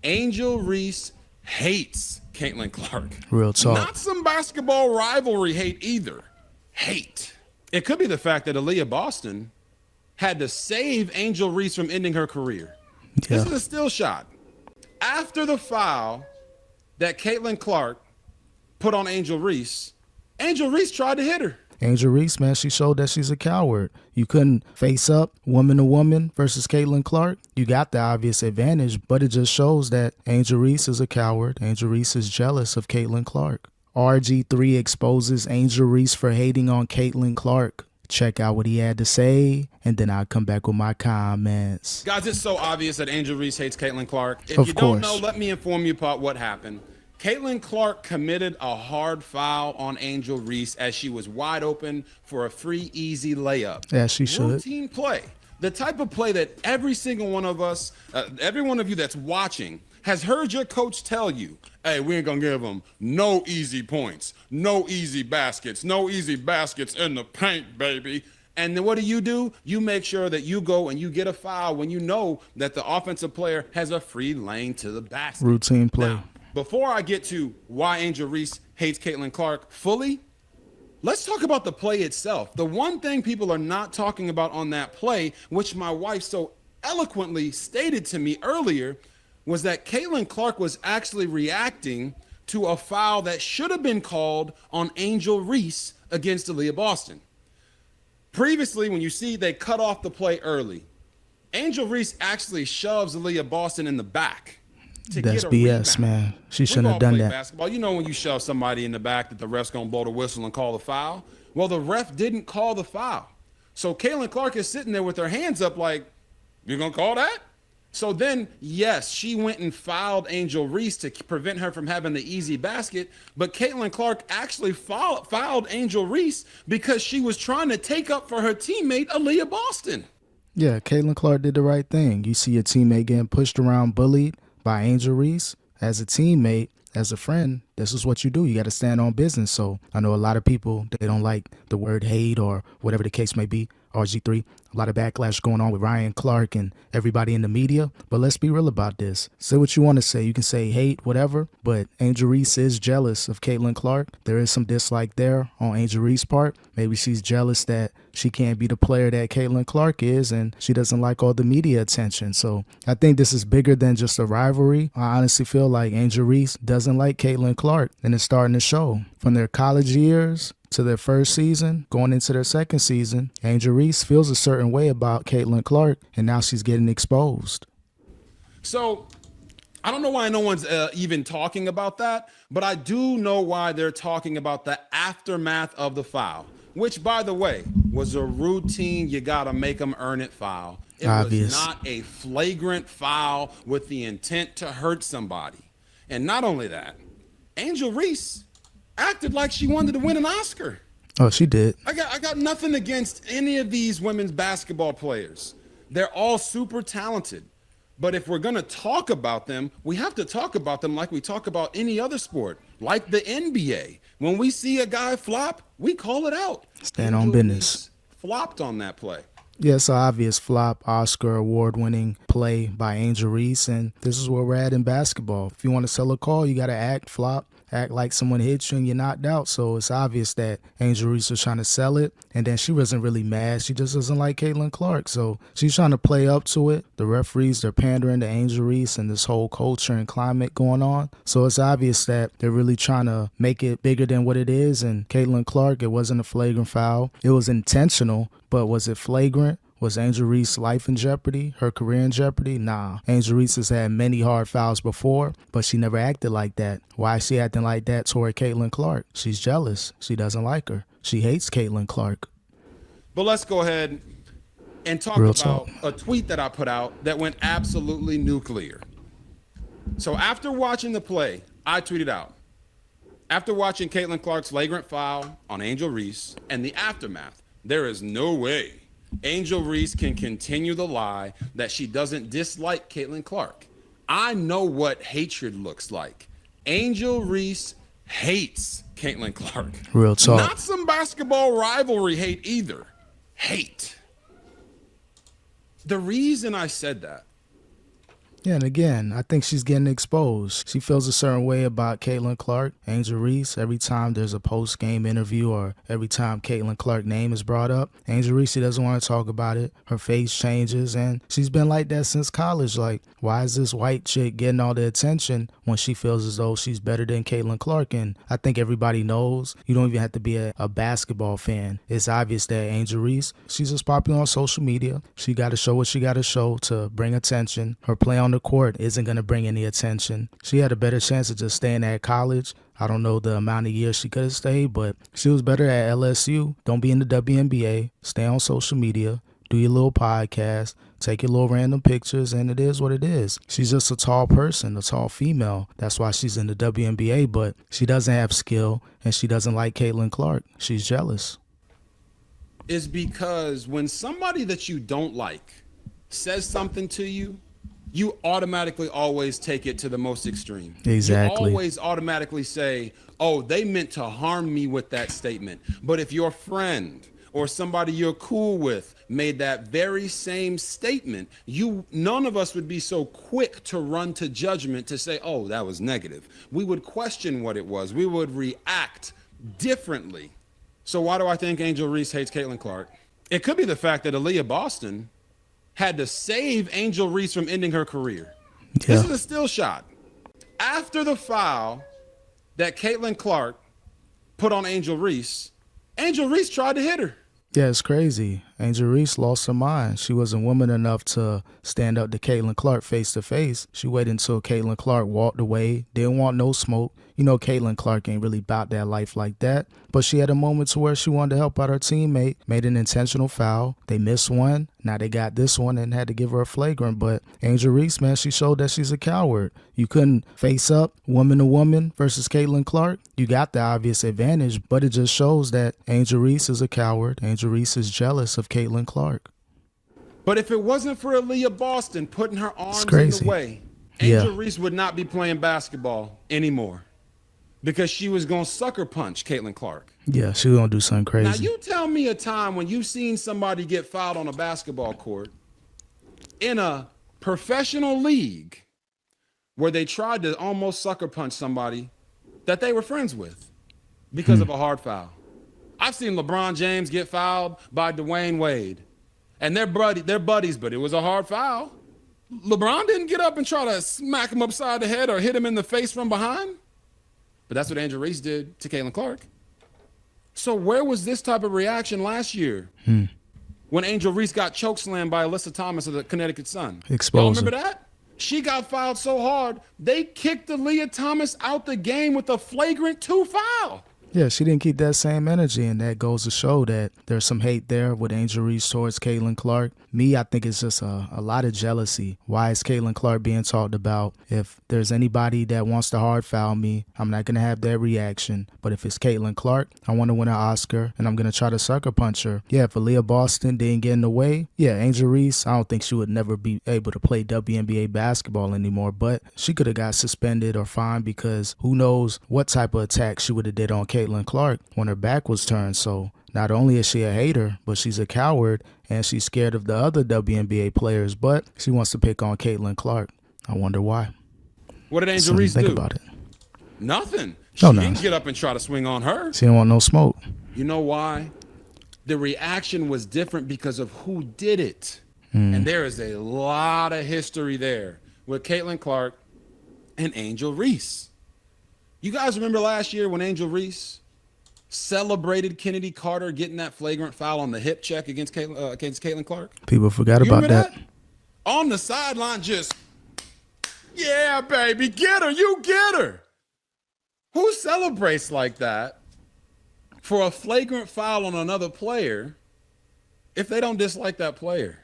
Angel Reese hates Caitlin Clark. Real talk. Not some basketball rivalry hate either. Hate. It could be the fact that Aaliyah Boston had to save Angel Reese from ending her career. Yeah. This is a still shot. After the foul that Caitlin Clark put on Angel Reese tried to hit her. Angel Reese, man, she showed that she's a coward. You couldn't face up woman to woman versus Caitlin Clark. You got the obvious advantage, but it just shows that Angel Reese is a coward. Angel Reese is jealous of Caitlin Clark. RG3 exposes Angel Reese for hating on Caitlin Clark. Check out what he had to say, and then I'll come back with my comments. Guys, it's so obvious that Angel Reese hates Caitlin Clark. If Of you course. don't know, let me inform you about what happened. Caitlin Clark committed a hard foul on Angel Reese as she was wide open for a free, easy layup. As she should. Routine play. The type of play that every single one of us, every one of you that's watching, has heard your coach tell you, hey, we ain't gonna give them no easy points, no easy baskets in the paint, baby. And then what do? You make sure that you go and you get a foul when you know that the offensive player has a free lane to the basket. Routine play. Now, before I get to why Angel Reese hates Caitlin Clark fully, let's talk about the play itself. The one thing people are not talking about on that play, which my wife so eloquently stated to me earlier, was that Caitlin Clark was actually reacting to a foul that should have been called on Angel Reese against Aaliyah Boston. Previously, when you see they cut off the play early, Angel Reese actually shoves Aaliyah Boston in the back. That's BS, man. She shouldn't have done that. Basketball. You know when you shove somebody in the back that the ref's gonna blow the whistle and call the foul? Well, the ref didn't call the foul. So Caitlin Clark is sitting there with her hands up like, you're gonna call that? So then, yes, she went and fouled Angel Reese to prevent her from having the easy basket, but Caitlin Clark actually fouled Angel Reese because she was trying to take up for her teammate, Aaliyah Boston. Yeah, Caitlin Clark did the right thing. You see your teammate getting pushed around, bullied by Angel Reese. As a teammate, as a friend, this is what you do. You got to stand on business. So I know a lot of people, they don't like the word hate or whatever the case may be. RG3, a lot of backlash going on with Ryan Clark and everybody in the media. But let's be real about this. Say what you want to say. You can say hate, whatever. But Angel Reese is jealous of Caitlin Clark. There is some dislike there on Angel Reese's part. Maybe she's jealous that she can't be the player that Caitlin Clark is, and she doesn't like all the media attention. So I think this is bigger than just a rivalry. I honestly feel like Angel Reese doesn't like Caitlin Clark, and it's starting to show. From their college years to their first season, going into their second season, Angel Reese feels a certain way about Caitlin Clark, and now she's getting exposed. So I don't know why no one's even talking about that, but I do know why they're talking about the aftermath of the foul, which, by the way, was a routine, you got to make them earn it foul. It Obvious. was not a flagrant foul with the intent to hurt somebody. And not only that, Angel Reese acted like she wanted to win an Oscar. Oh, she did. I got nothing against any of these women's basketball players. They're all super talented. But if we're going to talk about them, we have to talk about them like we talk about any other sport, like the NBA. When we see a guy flop, we call it out. Stand on business. Flopped on that play. Yeah, it's an obvious flop, Oscar award-winning play by Angel Reese, and this is where we're at in basketball. If you want to sell a call, you got to act flop, act like someone hit you and you're knocked out. So it's obvious that Angel Reese was trying to sell it, and then she wasn't really mad. She just doesn't like Caitlin Clark, so she's trying to play up to it. The referees, they're pandering to Angel Reese and this whole culture and climate going on. So it's obvious that they're really trying to make it bigger than what it is, and Caitlin Clark, it wasn't a flagrant foul. It was intentional, but was it flagrant? Was Angel Reese's life in jeopardy? Her career in jeopardy? Nah. Angel Reese has had many hard fouls before, but she never acted like that. Why is she acting like that toward Caitlin Clark? She's jealous. She doesn't like her. She hates Caitlin Clark. But let's go ahead and talk about a tweet that I put out that went absolutely nuclear. So after watching the play, I tweeted out, after watching Caitlin Clark's flagrant foul on Angel Reese and the aftermath, there is no way Angel Reese can continue the lie that she doesn't dislike Caitlin Clark. I know what hatred looks like. Angel Reese hates Caitlin Clark. Real talk. Not some basketball rivalry hate either. Hate. The reason I said that Yeah, and again, I think she's getting exposed. She feels a certain way about Caitlin Clark, Angel Reese. Every time there's a post-game interview or every time Caitlin Clark's name is brought up, Angel Reese, she doesn't want to talk about it. Her face changes, and she's been like that since college. Like, why is this white chick getting all the attention when she feels as though she's better than Caitlin Clark? And I think everybody knows. You don't even have to be a basketball fan. It's obvious that Angel Reese, she's just popular on social media. She got to show what she got to show to bring attention. Her play on the court isn't going to bring any attention. She had a better chance of just staying at college. I don't know the amount of years she could have stayed, but she was better at LSU. Don't be in the WNBA. Stay on social media. Do your little podcast. Take your little random pictures, and it is what it is. She's just a tall person, a tall female. That's why she's in the WNBA, but she doesn't have skill, and she doesn't like Caitlin Clark. She's jealous. Is because when somebody that you don't like says something to you, you automatically always take it to the most extreme. Exactly. You always automatically say, oh, they meant to harm me with that statement. But if your friend or somebody you're cool with made that very same statement, none of us would be so quick to run to judgment to say, oh, that was negative. We would question what it was. We would react differently. So why do I think Angel Reese hates Caitlin Clark? It could be the fact that Aaliyah Boston had to save Angel Reese from ending her career. Yeah. This is a still shot. After the foul that Caitlin Clark put on Angel Reese tried to hit her. Yeah, it's crazy. Angel Reese lost her mind. She wasn't woman enough to stand up to Caitlin Clark face to face. She waited until Caitlin Clark walked away, didn't want no smoke. You know, Caitlin Clark ain't really about that life like that. But she had a moment to where she wanted to help out her teammate, made an intentional foul. They missed one. Now they got this one and had to give her a flagrant. But Angel Reese, man, she showed that she's a coward. You couldn't face up woman to woman versus Caitlin Clark. You got the obvious advantage, but it just shows that Angel Reese is a coward. Angel Reese is jealous of Caitlin Clark. But if it wasn't for Aaliyah Boston putting her arms in the way, Angel Reese would not be playing basketball anymore. Because she was going to sucker punch Caitlin Clark. Yeah, she was going to do something crazy. Now, you tell me a time when you've seen somebody get fouled on a basketball court in a professional league where they tried to almost sucker punch somebody that they were friends with because of a hard foul. I've seen LeBron James get fouled by Dwayne Wade. And they're buddies, but it was a hard foul. LeBron didn't get up and try to smack him upside the head or hit him in the face from behind. But that's what Angel Reese did to Caitlin Clark. So where was this type of reaction last year when Angel Reese got chokeslammed by Alyssa Thomas of the Connecticut Sun? Y'all remember that? She got fouled so hard, they kicked Aaliyah Thomas out the game with a flagrant 2 foul. Yeah, she didn't keep that same energy, and that goes to show that there's some hate there with Angel Reese towards Caitlin Clark. Me, I think it's just a lot of jealousy. Why is Caitlin Clark being talked about? If there's anybody that wants to hard foul me, I'm not going to have that reaction. But if it's Caitlin Clark, I want to win an Oscar, and I'm going to try to sucker punch her. Yeah, if Aaliyah Boston didn't get in the way, yeah, Angel Reese, I don't think she would never be able to play WNBA basketball anymore, but she could have got suspended or fined because who knows what type of attack she would have did on Caitlin Clark when her back was turned. So not only is she a hater, but she's a coward, and she's scared of the other WNBA players, but she wants to pick on Caitlin Clark. I wonder why. What did Angel Reese do? Think about it. Nothing. She didn't get up and try to swing on her. She didn't want no smoke. You know why? The reaction was different because of who did it. And there is a lot of history there with Caitlin Clark and Angel Reese. You guys remember last year when Angel Reese celebrated Kennedy Carter getting that flagrant foul on the hip check against Caitlin Clark? People forgot about that. On the sideline, just, yeah, baby, get her, you get her. Who celebrates like that for a flagrant foul on another player if they don't dislike that player?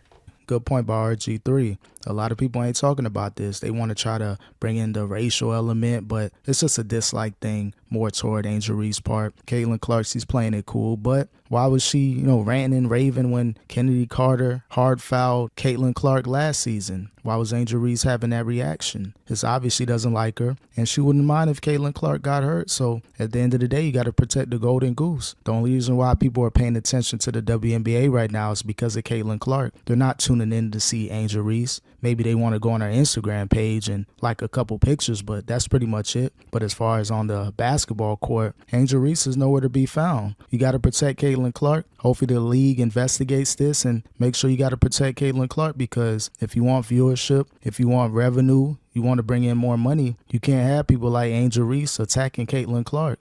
Good point by RG3. A lot of people ain't talking about this. They want to try to bring in the racial element, but it's just a dislike thing more toward Angel Reese's part. Caitlin Clark, she's playing it cool, but why was she, ranting and raving when Kennedy Carter hard fouled Caitlin Clark last season? Why was Angel Reese having that reaction? It's obvious she doesn't like her, and she wouldn't mind if Caitlin Clark got hurt. So at the end of the day, you got to protect the golden goose. The only reason why people are paying attention to the WNBA right now is because of Caitlin Clark. They're not tuning in to see Angel Reese. Maybe they want to go on our Instagram page and like a couple pictures, but that's pretty much it. But as far as on the basketball court, Angel Reese is nowhere to be found. You got to protect Caitlin Clark. Hopefully the league investigates this and make sure you got to protect Caitlin Clark, because if you want viewership, if you want revenue, you want to bring in more money, you can't have people like Angel Reese attacking Caitlin Clark.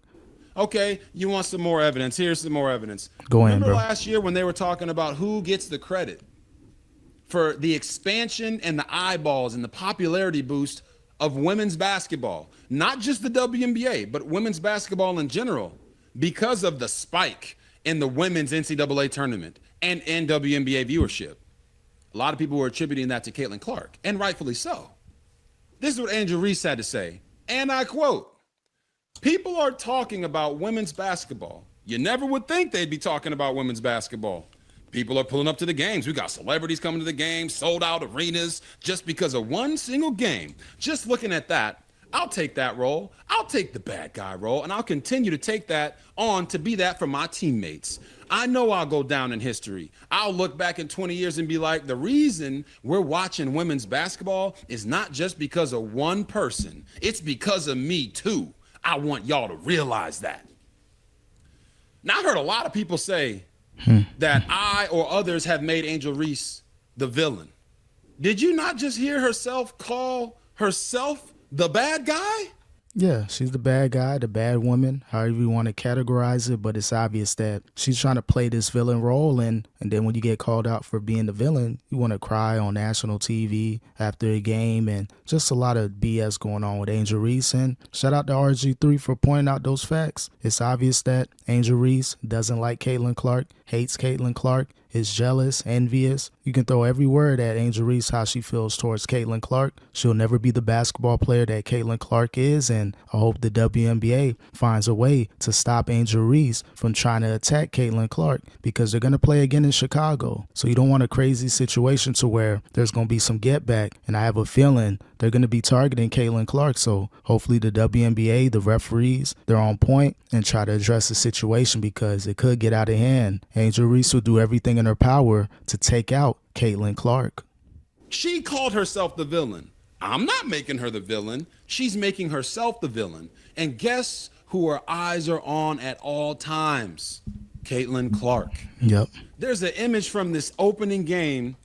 Okay, you want some more evidence? Here's some more evidence. Go ahead, Remember bro. last year when they were talking about who gets the credit for the expansion and the eyeballs and the popularity boost of women's basketball, not just the WNBA, but women's basketball in general, because of the spike in the women's NCAA tournament and in WNBA viewership. A lot of people were attributing that to Caitlin Clark, and rightfully so. This is what Angel Reese had to say, and I quote, "People are talking about women's basketball. You never would think they'd be talking about women's basketball. People are pulling up to the games. We got celebrities coming to the games, sold out arenas just because of one single game. Just looking at that, I'll take that role. I'll take the bad guy role, and I'll continue to take that on to be that for my teammates. I know I'll go down in history. I'll look back in 20 years and be like, the reason we're watching women's basketball is not just because of one person. It's because of me too. I want y'all to realize that." Now, I heard a lot of people say that I or others have made Angel Reese the villain. Did you not just hear herself call herself the bad guy? Yeah, she's the bad guy, the bad woman, however you want to categorize it, but it's obvious that she's trying to play this villain role, and then when you get called out for being the villain, you want to cry on national TV after a game, and just a lot of BS going on with Angel Reese. And shout out to RG3 for pointing out those facts. It's obvious that Angel Reese doesn't like Caitlin Clark, hates Caitlin Clark, is jealous, envious. You can throw every word at Angel Reese how she feels towards Caitlin Clark. She'll never be the basketball player that Caitlin Clark is, and I hope the WNBA finds a way to stop Angel Reese from trying to attack Caitlin Clark, because they're going to play again in Chicago. So you don't want a crazy situation to where there's going to be some get back, and I have a feeling they're going to be targeting Caitlin Clark. So hopefully the WNBA, the referees, they're on point and try to address the situation, because it could get out of hand. Angel Reese will do everything in her power to take out Caitlin Clark. She called herself the villain. I'm not making her the villain. She's making herself the villain. And guess who her eyes are on at all times? Caitlin Clark. Yep. There's an image from this opening game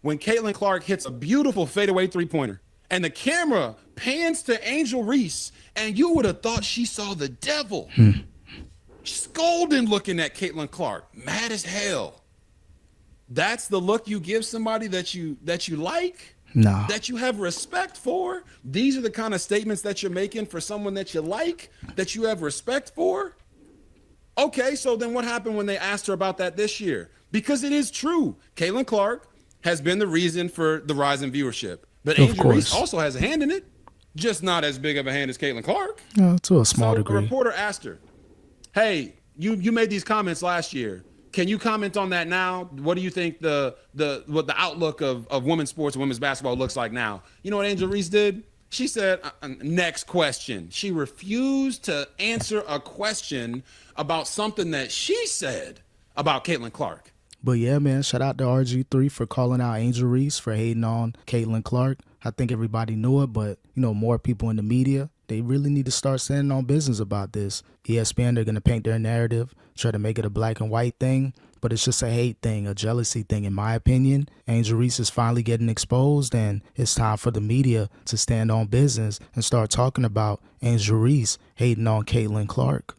when Caitlin Clark hits a beautiful fadeaway three-pointer, and the camera pans to Angel Reese, and you would have thought she saw the devil. Scolding, looking at Caitlin Clark, mad as hell. That's the look you give somebody that you like? Nah. That you have respect for? These are the kind of statements that you're making for someone that you like, that you have respect for? Okay, so then what happened when they asked her about that this year? Because it is true. Caitlin Clark has been the reason for the rise in viewership. But Angel Reese also has a hand in it, just not as big of a hand as Caitlin Clark. To a small degree. A reporter asked her, "Hey, you made these comments last year. Can you comment on that now? What do you think what the outlook of women's sports and women's basketball looks like now?" You know what Angel Reese did? She said, "Next question." She refused to answer a question about something that she said about Caitlin Clark. But yeah, man, shout out to RG3 for calling out Angel Reese for hating on Caitlin Clark. I think everybody knew it, but, more people in the media, they really need to start standing on business about this. ESPN, they're going to paint their narrative, try to make it a black and white thing, but it's just a hate thing, a jealousy thing, in my opinion. Angel Reese is finally getting exposed, and it's time for the media to stand on business and start talking about Angel Reese hating on Caitlin Clark.